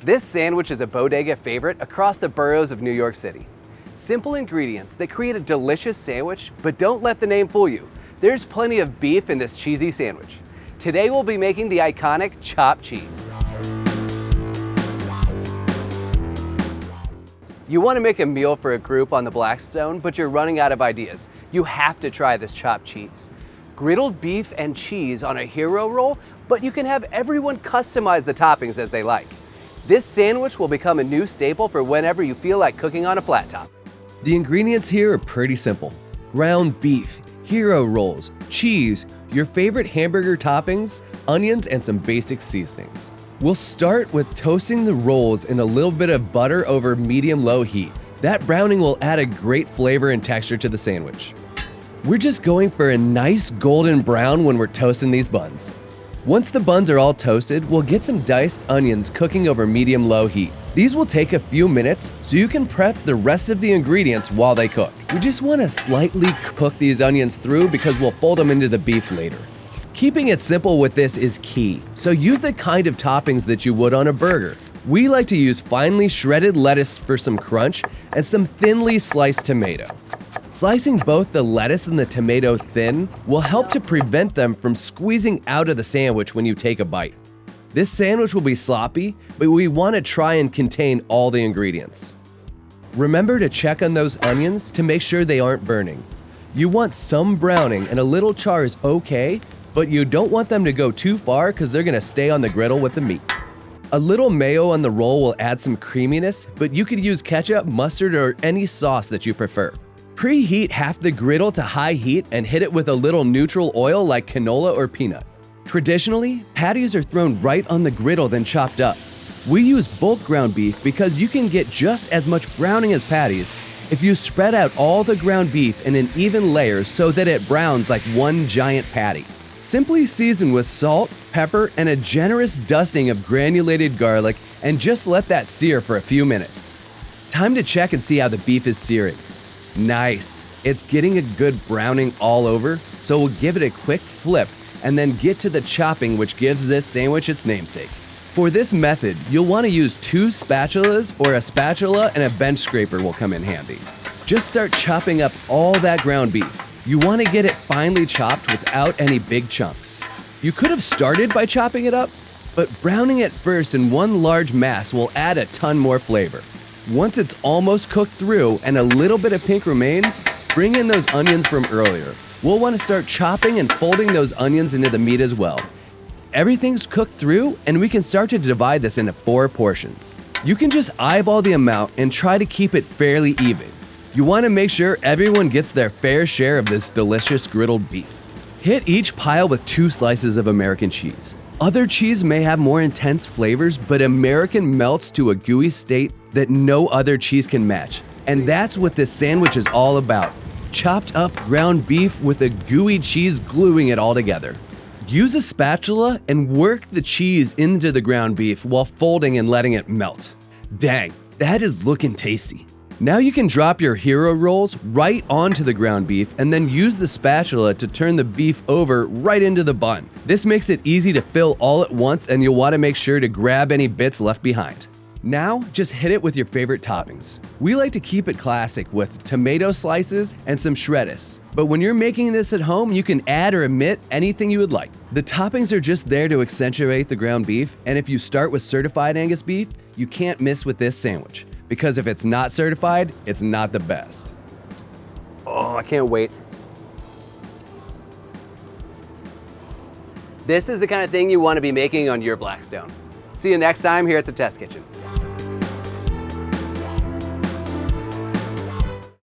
This sandwich is a bodega favorite across the boroughs of New York City. Simple ingredients that create a delicious sandwich, but don't let the name fool you. There's plenty of beef in this cheesy sandwich. Today we'll be making the iconic chopped cheese. You want to make a meal for a group on the Blackstone, but you're running out of ideas. You have to try this chopped cheese. Griddled beef and cheese on a hero roll, but you can have everyone customize the toppings as they like. This sandwich will become a new staple for whenever you feel like cooking on a flat top. The ingredients here are pretty simple. Ground beef, hero rolls, cheese, your favorite hamburger toppings, onions, and some basic seasonings. We'll start with toasting the rolls in a little bit of butter over medium-low heat. That browning will add a great flavor and texture to the sandwich. We're just going for a nice golden brown when we're toasting these buns. Once the buns are all toasted, we'll get some diced onions cooking over medium-low heat. These will take a few minutes so you can prep the rest of the ingredients while they cook. We just want to slightly cook these onions through because we'll fold them into the beef later. Keeping it simple with this is key, so use the kind of toppings that you would on a burger. We like to use finely shredded lettuce for some crunch and some thinly sliced tomato. Slicing both the lettuce and the tomato thin will help to prevent them from squeezing out of the sandwich when you take a bite. This sandwich will be sloppy, but we want to try and contain all the ingredients. Remember to check on those onions to make sure they aren't burning. You want some browning and a little char is okay, but you don't want them to go too far because they're going to stay on the griddle with the meat. A little mayo on the roll will add some creaminess, but you could use ketchup, mustard, or any sauce that you prefer. Preheat half the griddle to high heat and hit it with a little neutral oil like canola or peanut. Traditionally, patties are thrown right on the griddle then chopped up. We use bulk ground beef because you can get just as much browning as patties if you spread out all the ground beef in an even layer so that it browns like one giant patty. Simply season with salt, pepper, and a generous dusting of granulated garlic and just let that sear for a few minutes. Time to check and see how the beef is searing. Nice. It's getting a good browning all over, so we'll give it a quick flip and then get to the chopping, which gives this sandwich its namesake. For this method, you'll want to use 2 spatulas, or a spatula and a bench scraper will come in handy. Just start chopping up all that ground beef. You want to get it finely chopped without any big chunks. You could have started by chopping it up, but browning it first in one large mass will add a ton more flavor. Once it's almost cooked through and a little bit of pink remains, bring in those onions from earlier. We'll want to start chopping and folding those onions into the meat as well. Everything's cooked through and we can start to divide this into 4 portions. You can just eyeball the amount and try to keep it fairly even. You want to make sure everyone gets their fair share of this delicious griddled beef. Hit each pile with 2 slices of American cheese. Other cheese may have more intense flavors, but American melts to a gooey state that no other cheese can match. And that's what this sandwich is all about. Chopped up ground beef with a gooey cheese gluing it all together. Use a spatula and work the cheese into the ground beef while folding and letting it melt. Dang, that is looking tasty. Now you can drop your hero rolls right onto the ground beef and then use the spatula to turn the beef over right into the bun. This makes it easy to fill all at once and you'll want to make sure to grab any bits left behind. Now, just hit it with your favorite toppings. We like to keep it classic with tomato slices and some shreddis. But when you're making this at home, you can add or omit anything you would like. The toppings are just there to accentuate the ground beef, and if you start with Certified Angus Beef, you can't miss with this sandwich. Because if it's not certified, it's not the best. Oh, I can't wait. This is the kind of thing you want to be making on your Blackstone. See you next time here at the Test Kitchen.